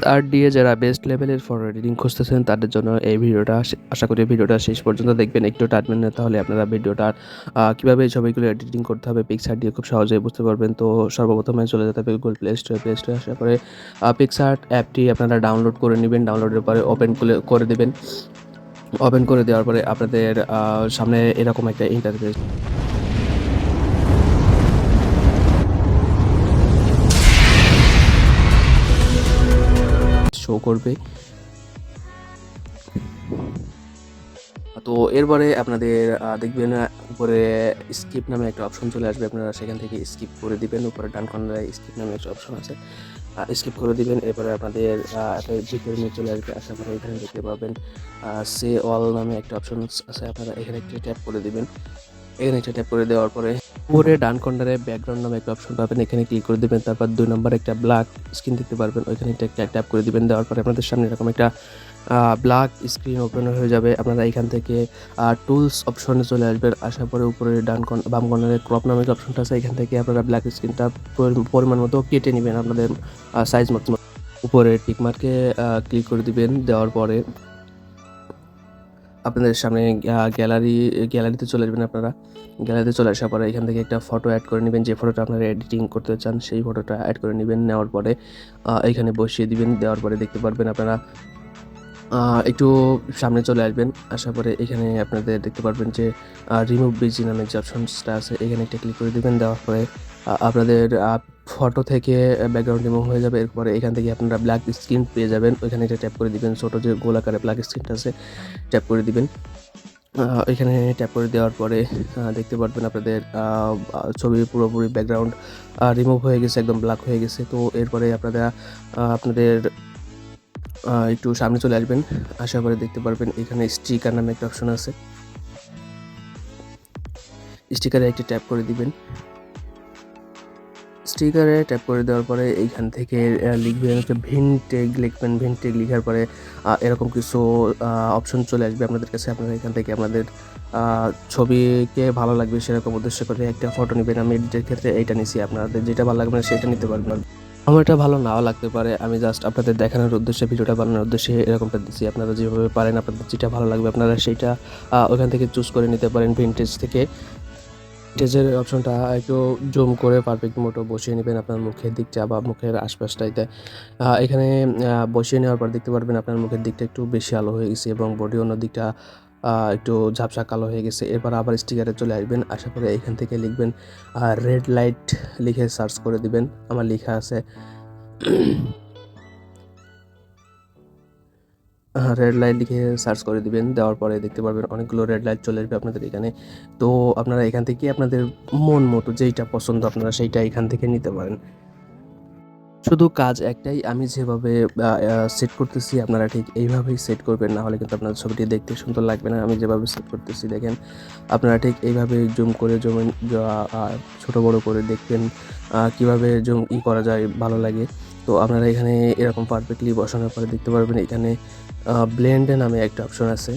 PicsArt দিয়ে যারা best লেভেলের ফটো এডিটিং খুঁজতেছেন তাদের জন্য এই ভিডিওটা আশা করি ভিডিওটা শেষ পর্যন্ত দেখবেন, একটু টানবেন না, তাহলে আপনারা ভিডিওটা কীভাবে এই ছবিগুলো এডিটিং করতে হবে পিক্সআর্ট দিয়ে খুব সহজেই বুঝতে পারবেন। তো সর্বপ্রথমে চলে যেতে হবে গুগল প্লে স্টোরে আসার পরে পিক্সআর্ট অ্যাপটি আপনারা ডাউনলোড করে নেবেন। ডাউনলোডের পরে ওপেন করে দেবেন। ওপেন করে দেওয়ার পরে আপনাদের সামনে এরকম একটা ইন্টারফেস শো করবে। তো এরপরে আপনাদের দেখবেন উপরে স্কিপ নামে একটা অপশন চলে আসবে, আপনারা সেখান থেকে স্কিপ করে দিবেন। উপরে ডান কর্নারে স্কিপ নামে একটা অপশন আছে, স্কিপ করে দিবেন। এরপরে আপনাদের একটা ভিতরে নিয়ে চলে আসবে। আসার পরে এখানে দেখতে পাবেন সে অল নামে একটা অপশন আছে, আপনারা এখানে একটা ট্যাপ করে দিবেন। এখানে একটা ট্যাপ করে দেওয়ার পরে উপরে ডান কর্নারে ব্যাকগ্রাউন্ড নামে একটা অপশন পাবেন, এখানে ক্লিক করে দিবেন। তারপর 2 নম্বর একটা ব্ল্যাক স্ক্রিন দেখতে পারবেন, ওইখানে একটা ট্যাপ করে দিবেন। দেওয়ার পরে আপনাদের সামনে এরকম একটা ব্ল্যাক স্ক্রিন ওপেন হয়ে যাবে। আপনারা এখান থেকে টুলস অপশনে চলে আসবেন। আসার পরে উপরে বাম কর্নারে ক্রপ নামে যে অপশনটা আছে, এখান থেকে আপনারা ব্ল্যাক স্ক্রিনটা পরিমাণ মতো কেটে নেবেন আপনাদের সাইজ মতো। উপরে টিকমার্কে ক্লিক করে দিবেন। দেওয়ার পরে আপনাদের সামনে গ্যালারিতে চলে আসবেন। আপনারা গ্যালারিতে চলে আসার পরে এখান থেকে একটা ফটো অ্যাড করে নেবেন, যে ফটোটা আপনারা এডিটিং করতে চান সেই ফটোটা অ্যাড করে নেবেন। নেওয়ার পরে এখানে বসিয়ে দিবেন। দেওয়ার পরে দেখতে পারবেন আপনারা একটু সামনে চলে আসবেন। আসার পরে এখানে আপনাদের দেখতে পারবেন যে রিমুভ বিজি নামের যে অপশনসটা আছে, এখানে একটা ক্লিক করে দিবেন। দেওয়ার পরে আপনাদের ফটো থেকে ব্যাকগ্রাউন্ড রিমুভ হয়ে যাবে। এরপরে এখান থেকে আপনারা ব্ল্যাক স্ক্রিন পেয়ে যাবেন, ওইখানে একটা ট্যাপ করে দিবেন। ছোটো যে গোলাকারে ব্ল্যাক স্ক্রিনটা আছে ট্যাপ করে দিবেন। এখানে ট্যাপ করে দেওয়ার পরে দেখতে পারবেন আপনাদের ছবির পুরোপুরি ব্যাকগ্রাউন্ড রিমুভ হয়ে গেছে, একদম ব্ল্যাক হয়ে গেছে। তো এরপরে আপনাদের একটু সামনে চলে আসবেন। আসার পরে দেখতে পারবেন এখানে স্টিকার নামে একটা অপশন আছে, স্টিকারে একটি ট্যাপ করে দিবেন। স্টিকারে ট্যাপ করে দেওয়ার পরে এইখান থেকে লিখবেন হচ্ছে ভিনটেগ লিখবেন। ভিনটেগ লিখার পরে এরকম কিছু অপশন চলে আসবে আপনাদের কাছে। আপনারা এখান থেকে আপনাদের ছবিকে ভালো লাগবে সেরকম উদ্দেশ্য করে একটা ফটো নেবেন। আমি এডিটের ক্ষেত্রে এইটা নিছি, আপনাদের যেটা ভালো লাগবে সেটা নিতে পারবেন। আমার এটা ভালো নাও লাগতে পারে, আমি জাস্ট আপনাদের দেখানোর উদ্দেশ্যে, ভিডিওটা বানানোর উদ্দেশ্যে এরকমটা দিচ্ছি। আপনারা যেভাবে পারেন আপনাদের যেটা ভালো লাগবে আপনারা সেইটা ওখান থেকে চুজ করে নিতে পারেন। ভিনটেজ থেকে ভিনটেজের অপশনটা একটু জুম করে পারফেক্ট মতো বসিয়ে নেবেন আপনার মুখের দিকটা বা মুখের আশপাশটাইতে। এখানে বসিয়ে নেওয়ার পর দেখতে পারবেন আপনার মুখের দিকটা একটু বেশি আলো হয়ে গেছে এবং বডি অন্য দিকটা একটু ঝাপসা কালো হয়ে গেছে। এরপর আবার স্টিকারে চলে আসবেন। আসার পরে এখান থেকে লিখবেন রেড লাইট লিখে সার্চ করে দিবেন। আমার লেখা আছে রেড লাইট লিখে সার্চ করে দিবেন। দেওয়ার পরে দেখতে পারবেন অনেকগুলো রেড লাইট চলে আসবে আপনাদের এখানে। তো আপনারা এখান থেকে আপনাদের মন মতো যেইটা পছন্দ আপনারা সেইটা এখান থেকে নিতে পারেন। শুধু কাজ একটাই, আমি যেভাবে সেট করতেছি আপনারা ঠিক এইভাবেই সেট করবেন, না হলে কিন্তু আপনার ছবিটি দেখতে সুন্দর লাগবে না। আমি যেভাবে সেট করতেছি দেখেন, আপনারা ঠিক এইভাবে জুম করে ছোট বড় করে দেখবেন কীভাবে করা যায় ভালো লাগে। তো আপনারা এখানে এরকম পারফেক্টলি বসানোর পরে দেখতে পারবেন এখানে ব্লেন্ড নামে একটা অপশন আছে,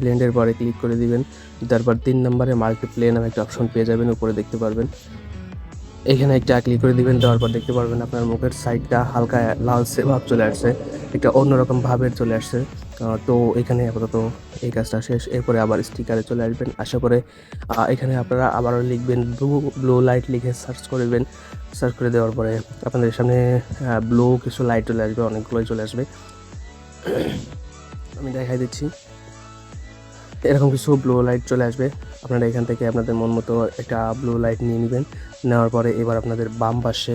ব্লেন্ডের পরে ক্লিক করে দিবেন। তারপর 3 নম্বরে মাল্টিপ্লে নামে একটা অপশন পেয়ে যাবেন, উপরে দেখতে পারবেন। এখানে একটা ক্লিক করে দিবেন। দেওয়ার পর দেখতে পারবেন আপনার মুখের সাইডটা হালকা লালচে ভাব চলে আসছে, একটা অন্যরকম ভাবের চলে আসছে। তো এখানে আপাতত এই কাজটা শেষ। এরপরে আবার স্টিকারে চলে আসবেন। আসার পরে এখানে আপনারা আবারও লিখবেন ব্লু লাইট লিখে সার্চ করবেন। সার্চ করে দেওয়ার পরে আপনাদের সামনে ব্লু কিছু লাইট চলে আসবে, অনেকগুলোই চলে আসবে। আমি দেখাই দিচ্ছি, এরকম কিছু ব্লু লাইট চলে আসবে। আপনারা এখান থেকে আপনাদের মন মতো একটা ব্লু লাইট নিয়ে নেবেন। নেওয়ার পরে এবার আপনাদের বাম পাশে,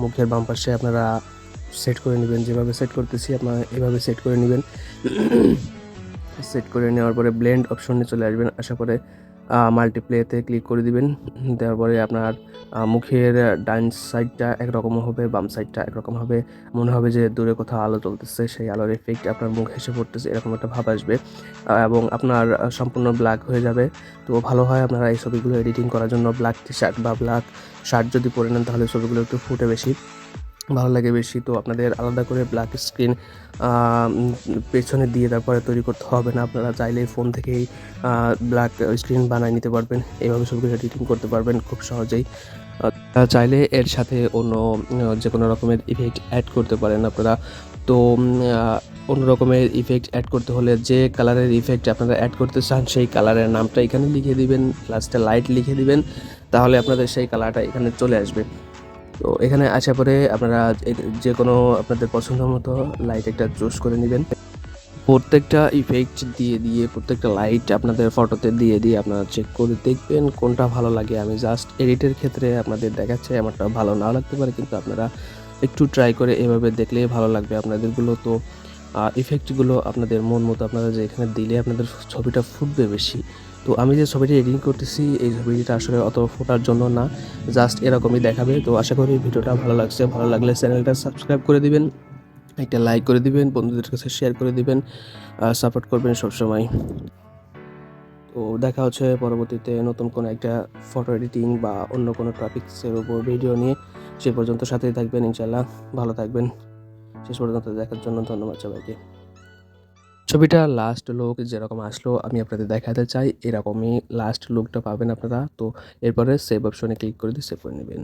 মুখের বাম পাশে আপনারা সেট করে নেবেন। যেভাবে সেট করতেছি আপনারা এভাবে সেট করে নেবেন। সেট করে নেওয়ার পরে ব্লেন্ড অপশনে চলে আসবেন। আসার পরে মাল্টিপ্লেতে ক্লিক করে দিবেন। দেওয়ার পরে আপনার মুখের ডান সাইডটা একরকম হবে, বাম সাইডটা একরকম হবে। মনে হবে যে দূরে কোথাও আলো জ্বলতেছে, সেই আলোর এফেক্ট আপনার মুখ এসে পড়তেছে, এরকম একটা ভাব আসবে এবং আপনার সম্পূর্ণ ব্ল্যাক হয়ে যাবে। তো ভালো হয় আপনারা এই ছবিগুলো এডিটিং করার জন্য ব্ল্যাক টি শার্ট বা ব্ল্যাক শার্ট যদি পরে নেন তাহলে ছবিগুলো একটু ফুটে বেশি। ভালো লাগে বেশি। তো আপনাদের আলাদা করে ব্ল্যাক স্ক্রিন পেছনে দিয়ে তারপরে তৈরি করতে হবে না। আপনারা চাইলেই ফোন থেকেই ব্ল্যাক স্ক্রিন বানায় নিতে পারবেন। এভাবে ছবিগুলো এডিটিং করতে পারবেন খুব সহজেই। চাইলে এর সাথে অন্য যেকোনো রকমের ইফেক্ট অ্যাড করতে পারেন আপনারা। তো অন্য রকমের ইফেক্ট অ্যাড করতে হলে যে কালারের ইফেক্ট আপনারা অ্যাড করতে চান সেই কালারের নামটা এখানে লিখে দিবেন, লাস্টে লাইট লিখে দিবেন। তাহলে আপনাদের সেই কালারটা এখানে চলে আসবে। তো এখানে আসার পরে আপনারা যেকোনো আপনাদের পছন্দ মতো লাইট একটা চুজ করে নিবেন। প্রত্যেকটা ইফেক্ট দিয়ে প্রত্যেকটা লাইট আপনাদের ফটোতে দিয়ে আপনারা চেক করে দেখবেন কোনটা ভালো লাগে। আমি জাস্ট এডিটের ক্ষেত্রে আপনাদের দেখাচ্ছি, আমারটা ভালো নাও লাগতে পারে, কিন্তু আপনারা একটু ট্রাই করে এভাবে দেখলেই ভালো লাগবে আপনাদেরগুলো। তো ইফেক্টগুলো আপনাদের মন মতো আপনারা যে এখানে দিলে আপনাদের ছবিটা ফুটবে বেশি। তো আমি যে ছবিটা এডিটিং করতেছি এই ছবিটা আসলে অত ফোটার জন্য না, জাস্ট এরকমই দেখাবে। তো আশা করি ভিডিওটা ভালো লাগছে। ভালো লাগলে চ্যানেলটা সাবস্ক্রাইব করে দিবেন, একটা লাইক করে দিবেন, বন্ধুদের কাছে শেয়ার করে দিবেন, সাপোর্ট করবেন সবসময়। তো দেখা হচ্ছে পরবর্তীতে নতুন কোনো একটা ফটো এডিটিং বা অন্য কোনো টপিক্সের উপর ভিডিও নিয়ে। সে পর্যন্ত সাথেই থাকবেন ইনশাল্লাহ। ভালো থাকবেন। শেষ পর্যন্ত দেখার জন্য ধন্যবাদ সবাইকে। ছবিটা লাস্ট লুক যেরকম আসলো আমি আপনাদের দেখাতে চাই, এরকমই লাস্ট লুকটা পাবেন আপনারা। তো এরপরে সেভ অপশনে ক্লিক করে দিয়ে সেভ করে নেবেন।